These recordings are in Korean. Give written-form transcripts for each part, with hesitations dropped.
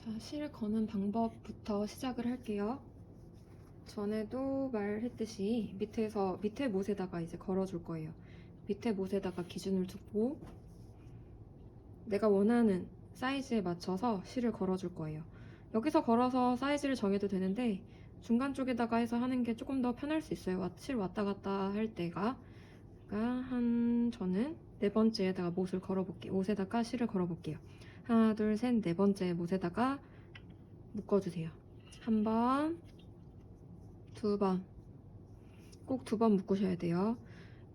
자, 실 거는 방법부터 시작을 할게요. 전에도 말했듯이 밑에 못에다가 이제 걸어줄 거예요. 밑에 못에다가 기준을 두고 내가 원하는 사이즈에 맞춰서 실을 걸어줄 거예요. 여기서 걸어서 사이즈를 정해도 되는데 중간 쪽에다가 해서 하는 게 조금 더 편할 수 있어요. 실 왔다 갔다 할 때가. 저는 네 번째에다가 못을 걸어볼게요. 못에다가 실을 걸어볼게요. 하나, 둘, 셋, 네 번째 못에다가 묶어주세요. 한 번, 두 번, 꼭 두 번 묶으셔야 돼요.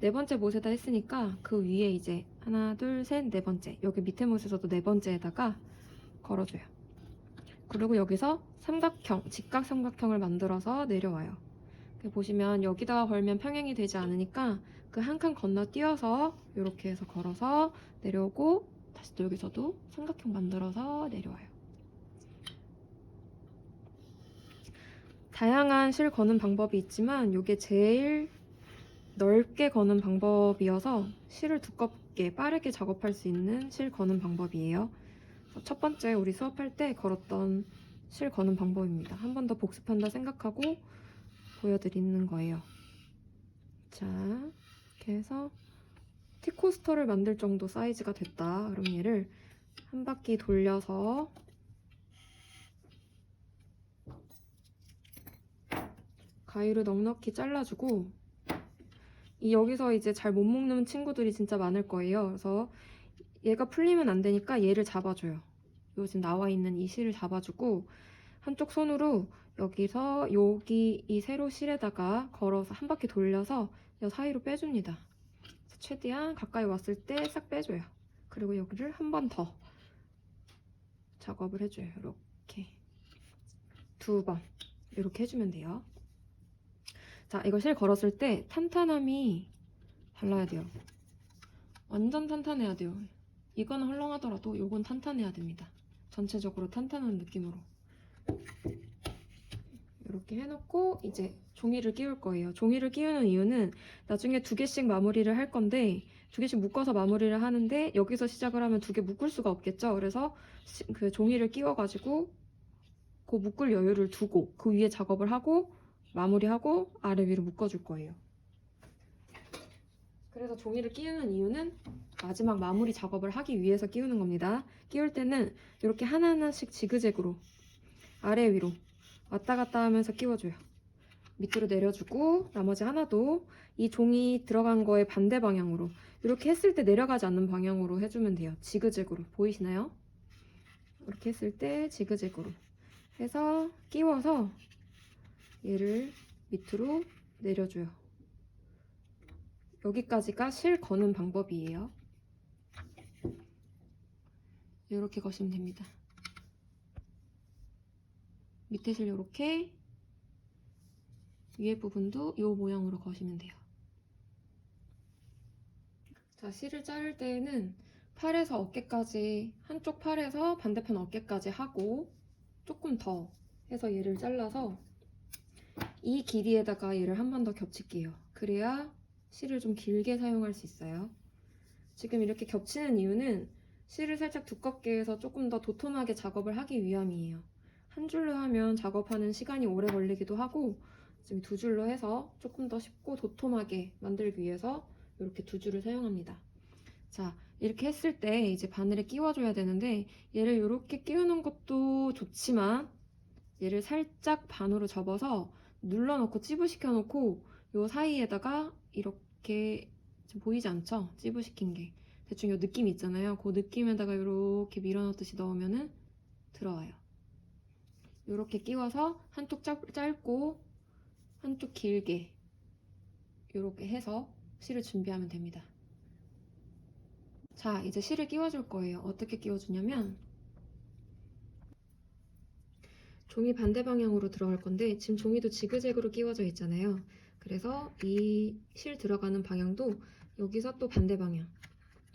네 번째 못에다 했으니까 그 위에 이제 하나, 둘, 셋, 네 번째, 여기 밑에 못에서도 네 번째에다가 걸어줘요. 그리고 여기서 삼각형, 직각 삼각형을 만들어서 내려와요. 보시면 여기다가 걸면 평행이 되지 않으니까 그 한 칸 건너뛰어서 이렇게 해서 걸어서 내려오고 다시 또 여기서도 삼각형 만들어서 내려와요. 다양한 실 거는 방법이 있지만 이게 제일 넓게 거는 방법이어서 실을 두껍게 빠르게 작업할 수 있는 실 거는 방법이에요. 첫 번째 우리 수업할 때 걸었던 실 거는 방법입니다. 한 번 더 복습한다 생각하고 보여드리는 거예요. 자, 이렇게 해서 티코스터를 만들 정도 사이즈가 됐다. 그럼 얘를 한 바퀴 돌려서 가위로 넉넉히 잘라주고 여기서 이제 잘 못 묶는 친구들이 진짜 많을 거예요. 그래서 얘가 풀리면 안 되니까 얘를 잡아줘요. 요 지금 나와 있는 이 실을 잡아주고 한쪽 손으로 여기서 여기 이 세로 실에다가 걸어서 한 바퀴 돌려서 이 사이로 빼줍니다. 최대한 가까이 왔을 때 싹 빼줘요. 그리고 여기를 한 번 더 작업을 해줘요. 이렇게 두 번 이렇게 해주면 돼요. 자, 이거 실 걸었을 때 탄탄함이 달라야 돼요. 완전 탄탄해야 돼요. 이거는 헐렁하더라도 이건 탄탄해야 됩니다. 전체적으로 탄탄한 느낌으로 이렇게 해놓고 이제 종이를 끼울 거예요. 종이를 끼우는 이유는 나중에 두 개씩 마무리를 할 건데 두 개씩 묶어서 마무리를 하는데 여기서 시작을 하면 두 개 묶을 수가 없겠죠. 그래서 그 종이를 끼워가지고 그 묶을 여유를 두고 그 위에 작업을 하고 마무리하고 아래 위로 묶어줄 거예요. 그래서 종이를 끼우는 이유는 마지막 마무리 작업을 하기 위해서 끼우는 겁니다. 끼울 때는 이렇게 하나하나씩 지그재그로 아래 위로 왔다 갔다 하면서 끼워줘요. 밑으로 내려주고 나머지 하나도 이 종이 들어간 거에 반대 방향으로 이렇게 했을 때 내려가지 않는 방향으로 해주면 돼요. 지그재그로 보이시나요? 이렇게 했을 때 지그재그로 해서 끼워서 얘를 밑으로 내려줘요. 여기까지가 실 거는 방법이에요. 이렇게 거시면 됩니다. 밑에 실 이렇게 위에 부분도 이 모양으로 거시면 돼요. 자, 실을 자를 때에는 팔에서 어깨까지 한쪽 팔에서 반대편 어깨까지 하고 조금 더 해서 얘를 잘라서 이 길이에다가 얘를 한 번 더 겹칠게요. 그래야 실을 좀 길게 사용할 수 있어요. 지금 이렇게 겹치는 이유는 실을 살짝 두껍게 해서 조금 더 도톰하게 작업을 하기 위함이에요. 한 줄로 하면 작업하는 시간이 오래 걸리기도 하고 지금 두 줄로 해서 조금 더 쉽고 도톰하게 만들기 위해서 이렇게 두 줄을 사용합니다. 자, 이렇게 했을 때 이제 바늘에 끼워줘야 되는데 얘를 이렇게 끼우는 것도 좋지만 얘를 살짝 반으로 접어서 눌러놓고 찌부시켜 놓고 요 사이에다가 이렇게 지금 보이지 않죠? 찌부시킨 게 대충 요 느낌 있잖아요. 그 느낌에다가 이렇게 밀어넣듯이 넣으면은 들어와요. 이렇게 끼워서 한쪽 짧고 한쪽 길게 이렇게 해서 실을 준비하면 됩니다. 자, 이제 실을 끼워줄 거예요. 어떻게 끼워주냐면 종이 반대 방향으로 들어갈 건데 지금 종이도 지그재그로 끼워져 있잖아요. 그래서 이 실 들어가는 방향도 여기서 또 반대 방향,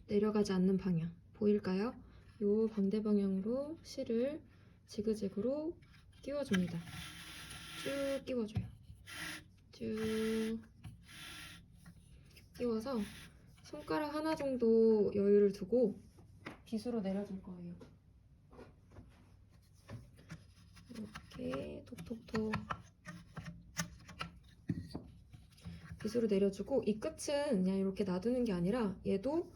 내려가지 않는 방향 보일까요? 이 반대 방향으로 실을 지그재그로 끼워줍니다. 쭉 끼워줘요. 쭉 끼워서 손가락 하나 정도 여유를 두고 빗으로 내려줄 거예요. 이렇게 톡톡톡 빗으로 내려주고, 이 끝은 그냥 이렇게 놔두는 게 아니라 얘도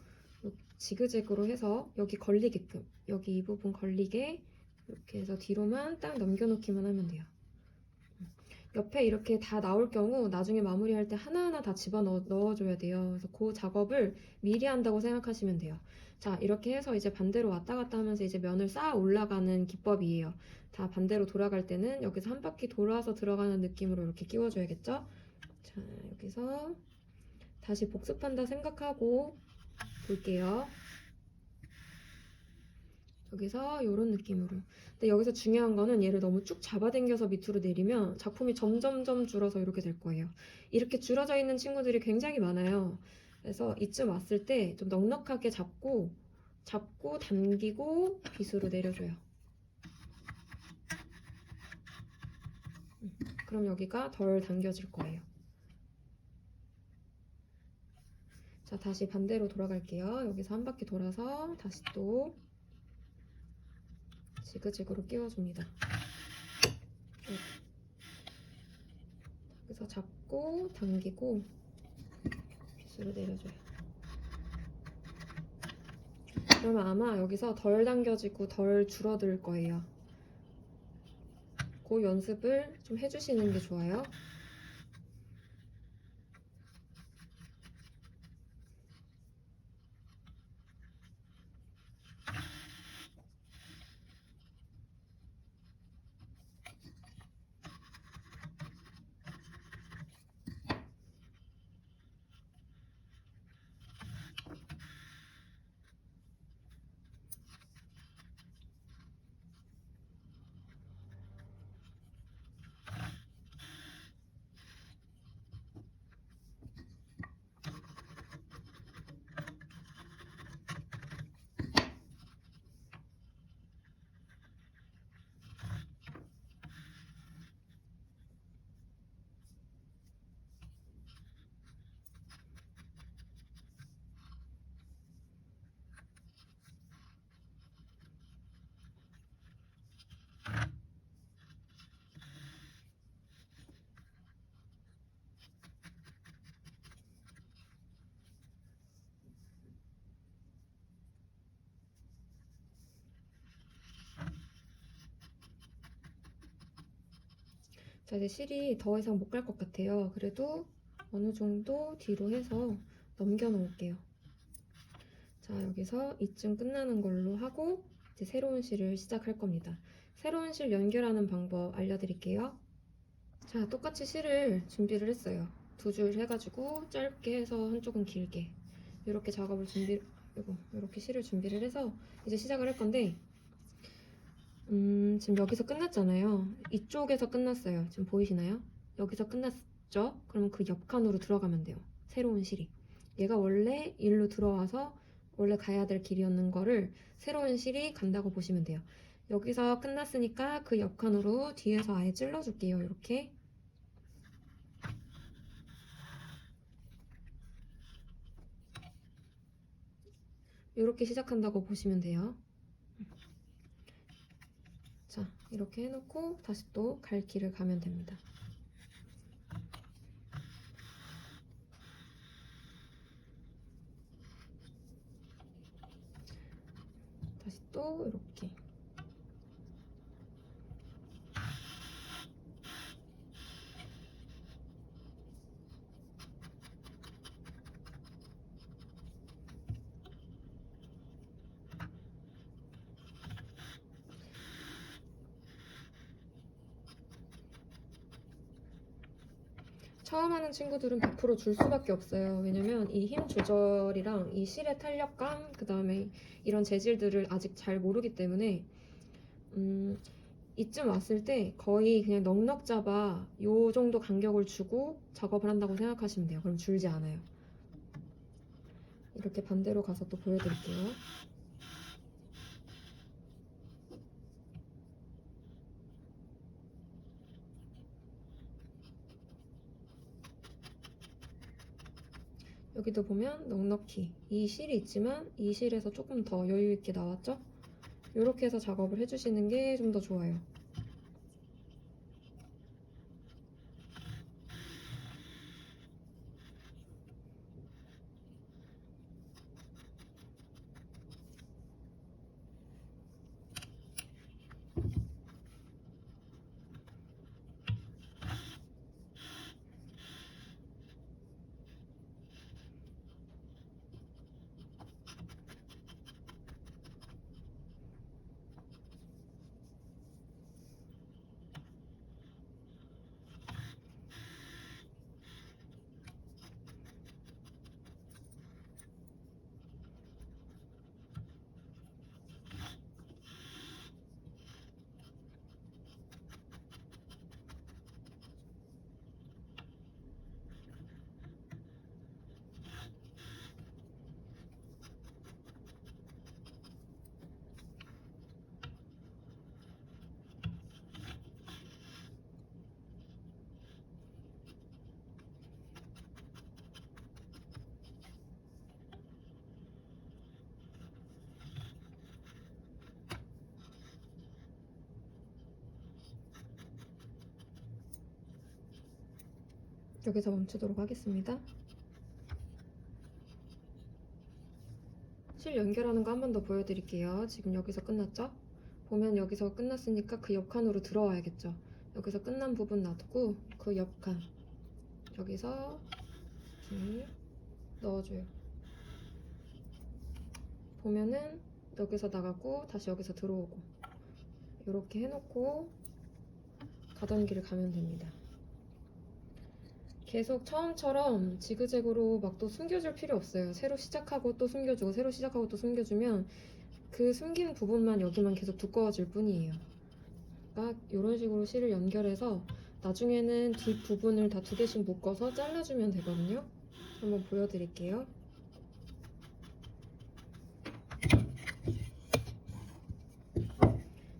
지그재그로 해서 여기 걸리게끔, 여기 이 부분 걸리게 이렇게 해서 뒤로만 딱 넘겨놓기만 하면 돼요. 옆에 이렇게 다 나올 경우 나중에 마무리할 때 하나하나 다 넣어줘야 돼요. 그래서 그 작업을 미리 한다고 생각하시면 돼요. 자, 이렇게 해서 이제 반대로 왔다 갔다 하면서 이제 면을 쌓아 올라가는 기법이에요. 다 반대로 돌아갈 때는 여기서 한 바퀴 돌아서 들어가는 느낌으로 이렇게 끼워줘야겠죠? 자, 여기서 다시 복습한다 생각하고 볼게요. 여기서 이런 느낌으로. 근데 여기서 중요한 거는 얘를 너무 쭉 잡아당겨서 밑으로 내리면 작품이 점점점 줄어서 이렇게 될 거예요. 이렇게 줄어져 있는 친구들이 굉장히 많아요. 그래서 이쯤 왔을 때 좀 넉넉하게 잡고 당기고 빗으로 내려줘요. 그럼 여기가 덜 당겨질 거예요. 자, 다시 반대로 돌아갈게요. 여기서 한 바퀴 돌아서 다시 또 지그재그로 끼워줍니다. 그래서 잡고 당기고 빗으로 내려줘요. 그러면 아마 여기서 덜 당겨지고 덜 줄어들 거예요. 그 연습을 좀 해주시는 게 좋아요. 자, 이제 실이 더 이상 못 갈 것 같아요. 그래도 어느 정도 뒤로 해서 넘겨 놓을게요. 자, 여기서 이쯤 끝나는 걸로 하고 이제 새로운 실을 시작할 겁니다. 새로운 실 연결하는 방법 알려드릴게요. 자, 똑같이 실을 준비를 했어요. 두 줄 해가지고 짧게 해서 한쪽은 길게 이렇게 이렇게 실을 준비를 해서 이제 시작을 할 건데, 지금 여기서 끝났잖아요. 이쪽에서 끝났어요. 지금 보이시나요? 여기서 끝났죠? 그러면 그 옆 칸으로 들어가면 돼요. 새로운 실이. 얘가 원래 일로 들어와서 원래 가야 될 길이었는 거를 새로운 실이 간다고 보시면 돼요. 여기서 끝났으니까 그 옆 칸으로 뒤에서 아예 찔러줄게요. 이렇게. 이렇게 시작한다고 보시면 돼요. 자, 이렇게 해놓고 다시 또 갈 길을 가면 됩니다. 다시 또 이렇게. 처음 하는 친구들은 100% 줄 수밖에 없어요. 왜냐면 이 힘 조절이랑 이 실의 탄력감, 그 다음에 이런 재질들을 아직 잘 모르기 때문에 이쯤 왔을 때 거의 그냥 넉넉 잡아 요 정도 간격을 주고 작업을 한다고 생각하시면 돼요. 그럼 줄지 않아요. 이렇게 반대로 가서 또 보여드릴게요. 여기도 보면 넉넉히 이 실이 있지만 이 실에서 조금 더 여유 있게 나왔죠? 이렇게 해서 작업을 해주시는 게 좀 더 좋아요. 여기서 멈추도록 하겠습니다. 실 연결하는 거 한 번 더 보여드릴게요. 지금 여기서 끝났죠? 보면 여기서 끝났으니까 그 옆칸으로 들어와야겠죠. 여기서 끝난 부분 놔두고 그 옆칸 여기서 이렇게 넣어줘요. 보면은 여기서 나가고 다시 여기서 들어오고 이렇게 해놓고 가던 길을 가면 됩니다. 계속 처음처럼 지그재그로 막 또 숨겨줄 필요 없어요. 새로 시작하고 또 숨겨주고 새로 시작하고 또 숨겨주면 그 숨긴 부분만 여기만 계속 두꺼워질 뿐이에요. 그러니까 이런 식으로 실을 연결해서 나중에는 뒷부분을 다 2개씩 묶어서 잘라주면 되거든요. 한번 보여드릴게요.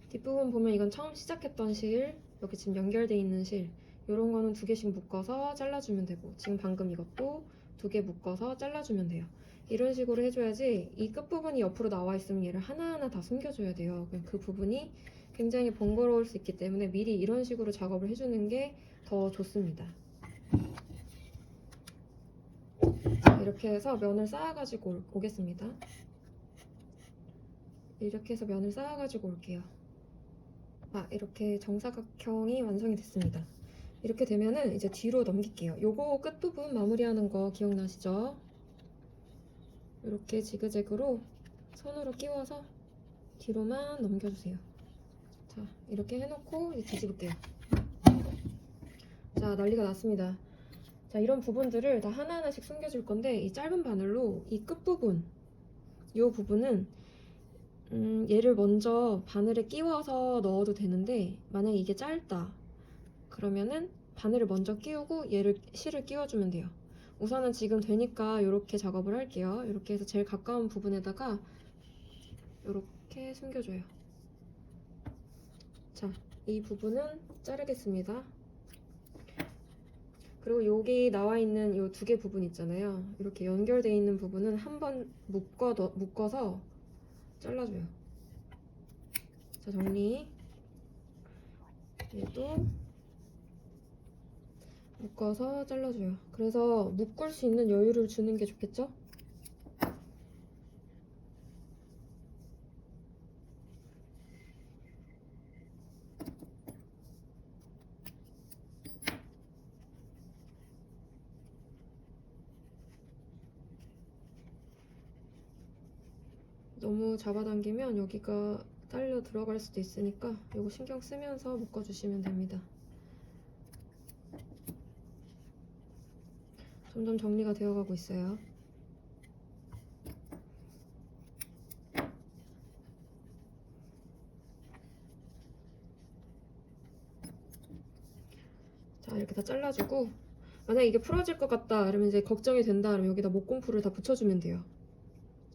뒷부분 보면 이건 처음 시작했던 실, 여기 지금 연결돼 있는 실, 이런 거는 2개씩 묶어서 잘라주면 되고, 지금 방금 이것도 2개 묶어서 잘라주면 돼요. 이런 식으로 해줘야지 이 끝부분이 옆으로 나와 있으면 얘를 하나하나 다 숨겨줘야 돼요. 그 부분이 굉장히 번거로울 수 있기 때문에 미리 이런 식으로 작업을 해주는 게 더 좋습니다. 이렇게 해서 면을 쌓아가지고 오겠습니다. 이렇게 해서 면을 쌓아가지고 올게요. 이렇게 정사각형이 완성이 됐습니다. 이렇게 되면은 이제 뒤로 넘길게요. 요거 끝부분 마무리하는 거 기억나시죠? 이렇게 지그재그로 손으로 끼워서 뒤로만 넘겨주세요. 자, 이렇게 해놓고 이제 뒤집을게요. 자, 난리가 났습니다. 자, 이런 부분들을 다 하나하나씩 숨겨줄 건데 이 짧은 바늘로 이 끝부분, 요 부분은 얘를 먼저 바늘에 끼워서 넣어도 되는데 만약에 이게 짧다 그러면은 바늘을 먼저 끼우고 얘를 실을 끼워주면 돼요. 우선은 지금 되니까 이렇게 작업을 할게요. 이렇게 해서 제일 가까운 부분에다가 이렇게 숨겨줘요. 자, 이 부분은 자르겠습니다. 그리고 여기 나와 있는 이 2개 부분 있잖아요. 이렇게 연결되어 있는 부분은 한번 묶어서 잘라줘요. 자, 정리. 얘도 묶어서 잘라줘요. 그래서 묶을 수 있는 여유를 주는 게 좋겠죠? 너무 잡아당기면 여기가 딸려 들어갈 수도 있으니까 이거 신경 쓰면서 묶어주시면 됩니다. 점점 정리가 되어가고 있어요. 자, 이렇게 다 잘라주고 만약에 이게 풀어질 것 같다 이러면 이제 걱정이 된다 그러면 여기다 목공풀을 다 붙여주면 돼요.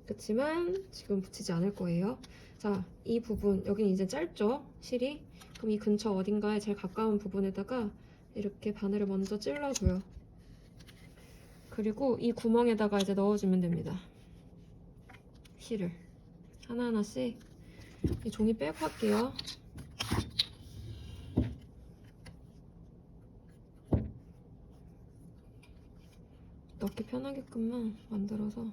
그렇지만 지금 붙이지 않을 거예요. 자, 이 부분 여기는 이제 짧죠? 실이? 그럼 이 근처 어딘가에 제일 가까운 부분에다가 이렇게 바늘을 먼저 찔러줘요. 그리고 이 구멍에다가 이제 넣어주면 됩니다. 실을 하나하나씩 이 종이 빼고 할게요. 넣기 편하게끔만 만들어서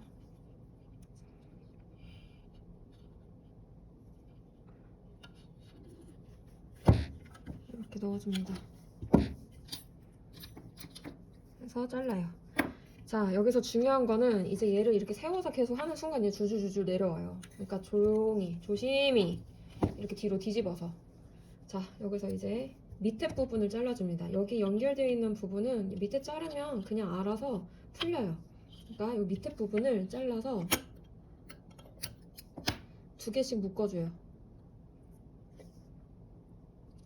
이렇게 넣어줍니다. 해서 잘라요. 자, 여기서 중요한 거는 이제 얘를 이렇게 세워서 계속 하는 순간 얘 줄줄줄줄 내려와요. 그러니까 조심히 이렇게 뒤로 뒤집어서. 자, 여기서 이제 밑에 부분을 잘라줍니다. 여기 연결되어 있는 부분은 밑에 자르면 그냥 알아서 풀려요. 그러니까 이 밑에 부분을 잘라서 2개씩 묶어줘요.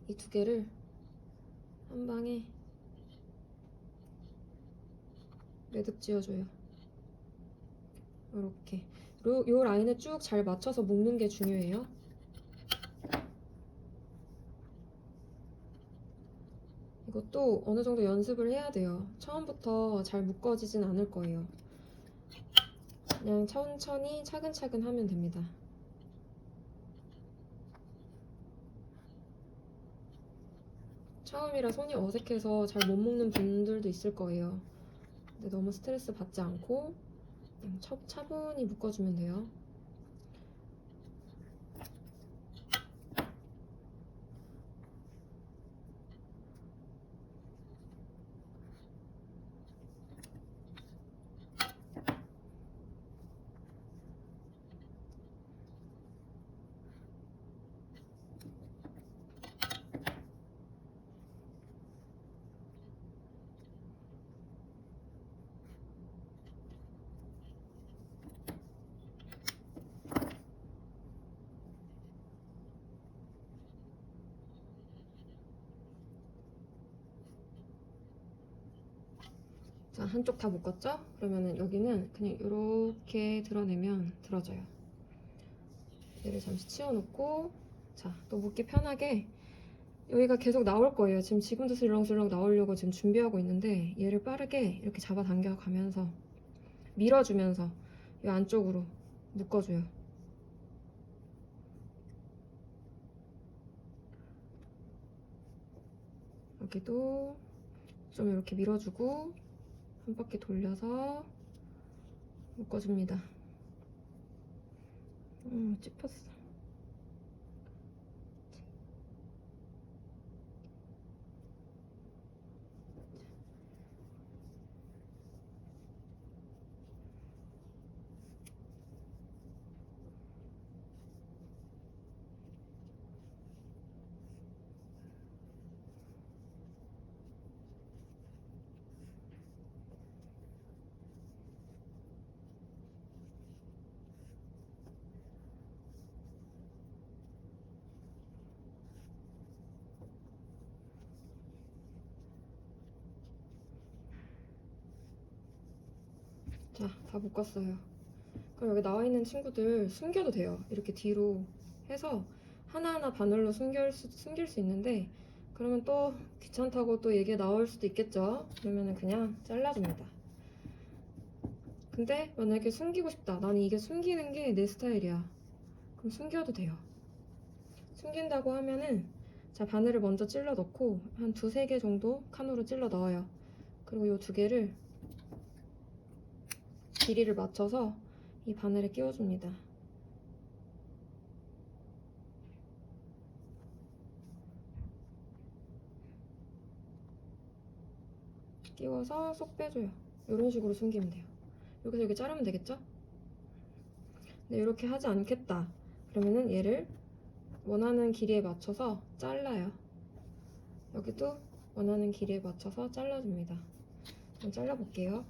이 2개를 한 방에 매듭 지어줘요. 이렇게 요 라인에 쭉 잘 맞춰서 묶는 게 중요해요. 이것도 어느 정도 연습을 해야 돼요. 처음부터 잘 묶어지진 않을 거예요. 그냥 천천히 차근차근 하면 됩니다. 처음이라 손이 어색해서 잘 못 묶는 분들도 있을 거예요. 근데 너무 스트레스 받지 않고 그냥 차분히 묶어주면 돼요. 자, 한쪽 다 묶었죠? 그러면은 여기는 그냥 이렇게 드러내면 들어져요. 얘를 잠시 치워놓고, 자, 또 묶기 편하게 여기가 계속 나올 거예요. 지금도 슬렁슬렁 나오려고 지금 준비하고 있는데 얘를 빠르게 이렇게 잡아당겨 가면서 밀어주면서 이 안쪽으로 묶어줘요. 여기도 좀 이렇게 밀어주고 한 바퀴 돌려서 묶어줍니다. 찝혔어. 자, 다 묶었어요. 그럼 여기 나와 있는 친구들 숨겨도 돼요. 이렇게 뒤로 해서 하나하나 바늘로 숨길 수 있는데 그러면 또 귀찮다고 또 얘기가 나올 수도 있겠죠. 그러면은 그냥 잘라줍니다. 근데 만약에 숨기고 싶다. 나는 이게 숨기는 게 내 스타일이야. 그럼 숨겨도 돼요. 숨긴다고 하면은 자, 바늘을 먼저 찔러 넣고 한 두세 개 정도 칸으로 찔러 넣어요. 그리고 이 두 개를 길이를 맞춰서 이 바늘에 끼워줍니다. 끼워서 쏙 빼줘요. 이런 식으로 숨기면 돼요. 여기서 이렇게 자르면 되겠죠? 근데 이렇게 하지 않겠다. 그러면은 얘를 원하는 길이에 맞춰서 잘라요. 여기도 원하는 길이에 맞춰서 잘라줍니다. 한번 잘라볼게요.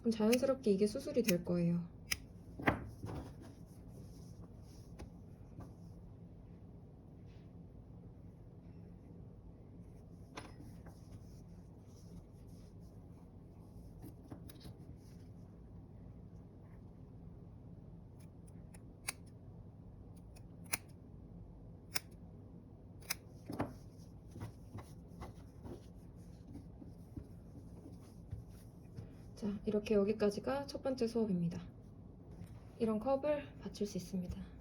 그럼 자연스럽게 이게 수술이 될 거예요. 자, 이렇게 여기까지가 첫 번째 수업입니다. 이런 컵을 받칠 수 있습니다.